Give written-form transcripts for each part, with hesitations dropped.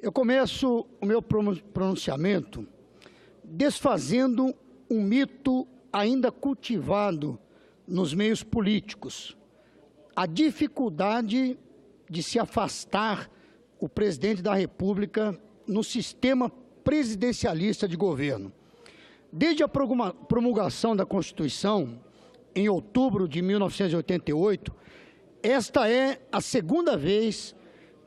Eu começo o meu pronunciamento desfazendo um mito ainda cultivado nos meios políticos: a dificuldade de se afastar o presidente da República no sistema presidencialista de governo. Desde a promulgação da Constituição, em outubro de 1988, esta é a segunda vez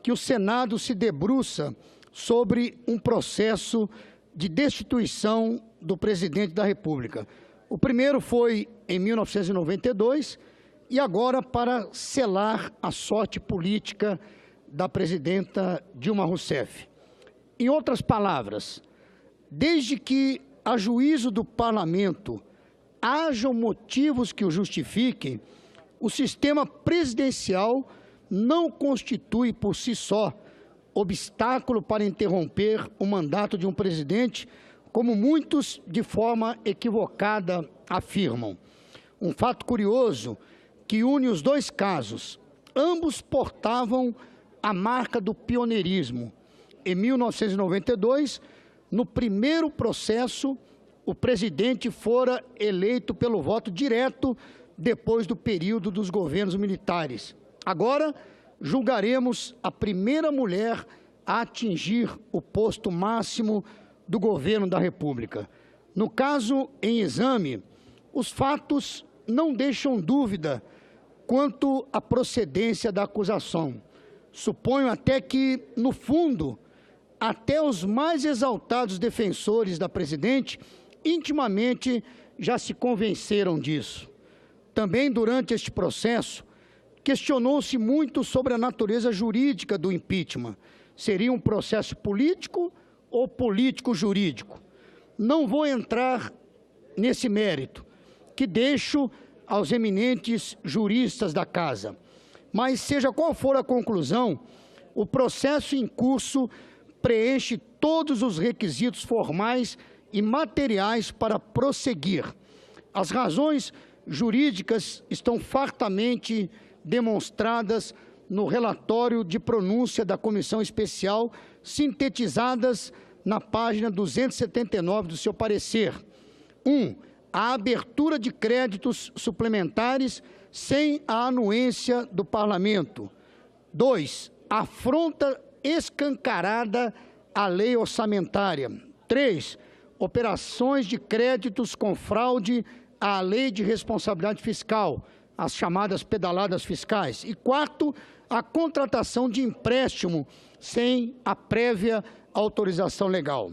que o Senado se debruça sobre um processo de destituição do presidente da República. O primeiro foi em 1992 e agora para selar a sorte política da presidenta Dilma Rousseff. Em outras palavras, desde que, a juízo do Parlamento, hajam motivos que o justifiquem, o sistema presidencial não constitui por si só obstáculo para interromper o mandato de um presidente, como muitos de forma equivocada afirmam. Um fato curioso que une os dois casos: ambos portavam a marca do pioneirismo. Em 1992, no primeiro processo, o presidente fora eleito pelo voto direto depois do período dos governos militares. Agora, julgaremos a primeira mulher a atingir o posto máximo do governo da República. No caso em exame, os fatos não deixam dúvida quanto à procedência da acusação. Suponho até que, no fundo, até os mais exaltados defensores da presidente intimamente já se convenceram disso. Também durante este processo, questionou-se muito sobre a natureza jurídica do impeachment. Seria um processo político ou político-jurídico? Não vou entrar nesse mérito, que deixo aos eminentes juristas da casa. Mas, seja qual for a conclusão, o processo em curso preenche todos os requisitos formais e materiais para prosseguir. As razões jurídicas estão fartamente demonstradas no relatório de pronúncia da Comissão Especial, sintetizadas na página 279 do seu parecer. 1. A abertura de créditos suplementares sem a anuência do Parlamento. 2. Afronta escancarada à lei orçamentária. 3. Operações de créditos com fraude à lei de responsabilidade fiscal, as chamadas pedaladas fiscais. E 4, a contratação de empréstimo sem a prévia autorização legal.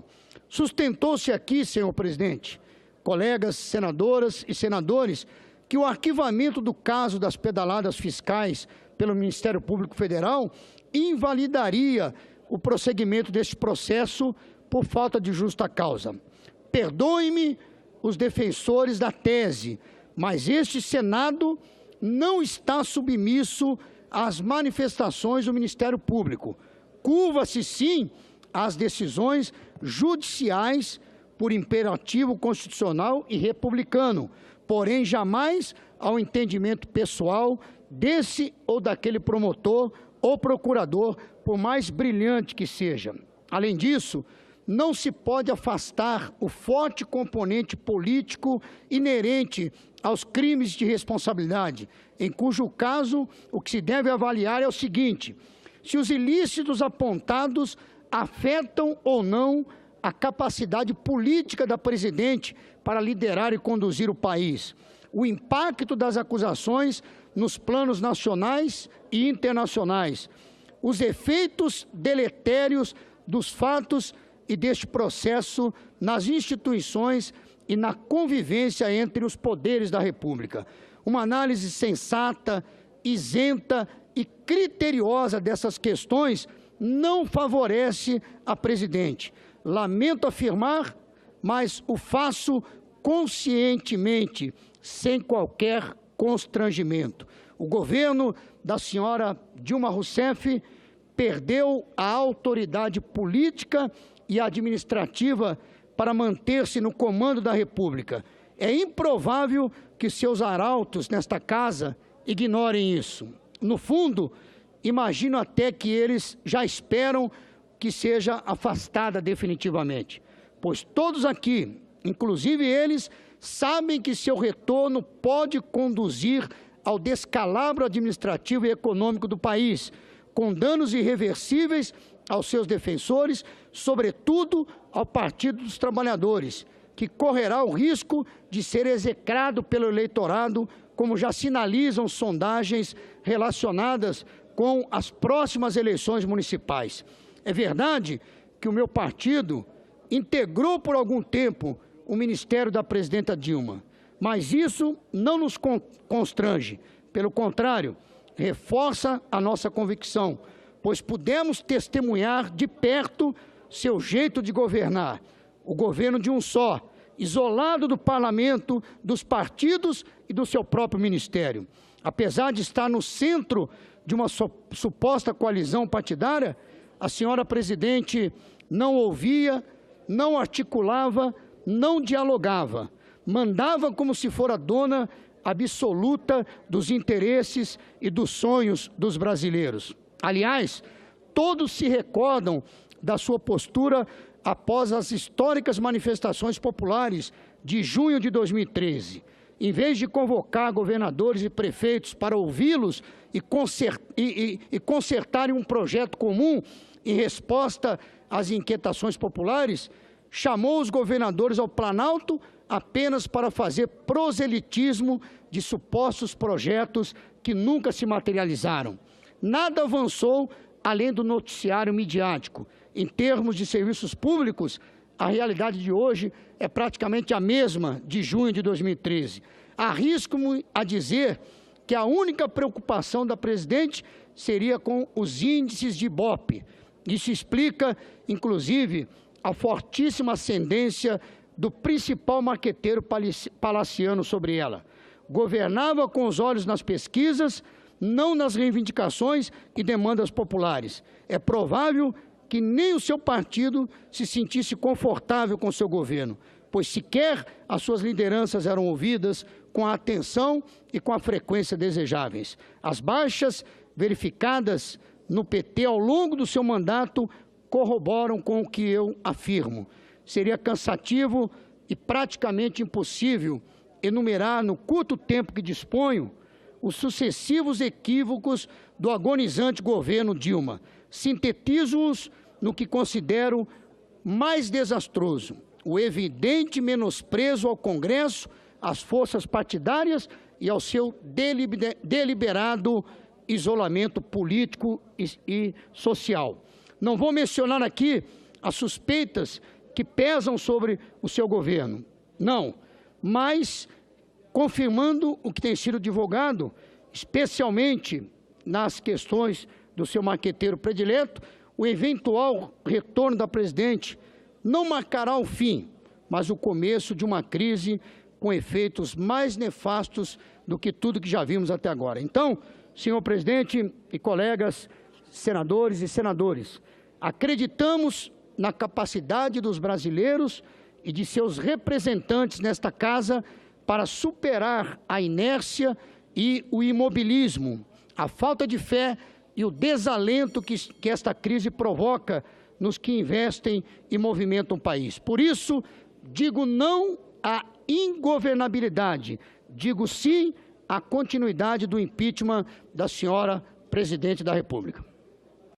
Sustentou-se aqui, senhor presidente, colegas senadoras e senadores, que o arquivamento do caso das pedaladas fiscais pelo Ministério Público Federal invalidaria o prosseguimento deste processo por falta de justa causa. Perdoem-me os defensores da tese, mas este Senado não está submisso às manifestações do Ministério Público. Curva-se, sim, às decisões judiciais por imperativo constitucional e republicano, porém jamais ao entendimento pessoal desse ou daquele promotor ou procurador, por mais brilhante que seja. Além disso, não se pode afastar o forte componente político inerente aos crimes de responsabilidade, em cujo caso o que se deve avaliar é o seguinte: se os ilícitos apontados afetam ou não a capacidade política da presidente para liderar e conduzir o país, o impacto das acusações nos planos nacionais e internacionais, os efeitos deletérios dos fatos e deste processo nas instituições e na convivência entre os poderes da República. Uma análise sensata, isenta e criteriosa dessas questões não favorece a presidente. Lamento afirmar, mas o faço conscientemente, sem qualquer constrangimento. O governo da senhora Dilma Rousseff perdeu a autoridade política e administrativa para manter-se no comando da República. É improvável que seus arautos nesta casa ignorem isso. No fundo, imagino até que eles já esperam que seja afastada definitivamente, pois todos aqui, inclusive eles, sabem que seu retorno pode conduzir ao descalabro administrativo e econômico do país, com danos irreversíveis aos seus defensores, sobretudo ao Partido dos Trabalhadores, que correrá o risco de ser execrado pelo eleitorado, como já sinalizam sondagens relacionadas com as próximas eleições municipais. É verdade que o meu partido integrou por algum tempo o ministério da presidenta Dilma, mas isso não nos constrange. Pelo contrário, reforça a nossa convicção, pois pudemos testemunhar de perto seu jeito de governar, o governo de um só, isolado do parlamento, dos partidos e do seu próprio ministério. Apesar de estar no centro de uma suposta coalizão partidária, a senhora presidente não ouvia, não articulava, não dialogava, mandava como se fora dona absoluta dos interesses e dos sonhos dos brasileiros. Aliás, todos se recordam da sua postura após as históricas manifestações populares de junho de 2013. Em vez de convocar governadores e prefeitos para ouvi-los e concertarem um projeto comum em resposta às inquietações populares, chamou os governadores ao Planalto apenas para fazer proselitismo de supostos projetos que nunca se materializaram. Nada avançou além do noticiário midiático. Em termos de serviços públicos, a realidade de hoje é praticamente a mesma de junho de 2013. Arrisco-me a dizer que a única preocupação da presidente seria com os índices de Ibope. Isso explica, inclusive, a fortíssima ascendência do principal marqueteiro palaciano sobre ela. Governava com os olhos nas pesquisas, não nas reivindicações e demandas populares. É provável que nem o seu partido se sentisse confortável com seu governo, pois sequer as suas lideranças eram ouvidas com a atenção e com a frequência desejáveis. As baixas verificadas no PT ao longo do seu mandato corroboram com o que eu afirmo. Seria cansativo e praticamente impossível enumerar no curto tempo que disponho os sucessivos equívocos do agonizante governo Dilma. Sintetizo-os no que considero mais desastroso: o evidente menosprezo ao Congresso, às forças partidárias e ao seu deliberado isolamento político e social. Não vou mencionar aqui as suspeitas que pesam sobre o seu governo, não, mas confirmando o que tem sido divulgado, especialmente nas questões do seu marqueteiro predileto, o eventual retorno da presidente não marcará o fim, mas o começo de uma crise com efeitos mais nefastos do que tudo que já vimos até agora. Então, senhor presidente e colegas senadores e senadoras, acreditamos na capacidade dos brasileiros e de seus representantes nesta casa para superar a inércia e o imobilismo, a falta de fé e o desalento que esta crise provoca nos que investem e movimentam o país. Por isso, digo não à ingovernabilidade, digo sim à continuidade do impeachment da senhora presidente da República.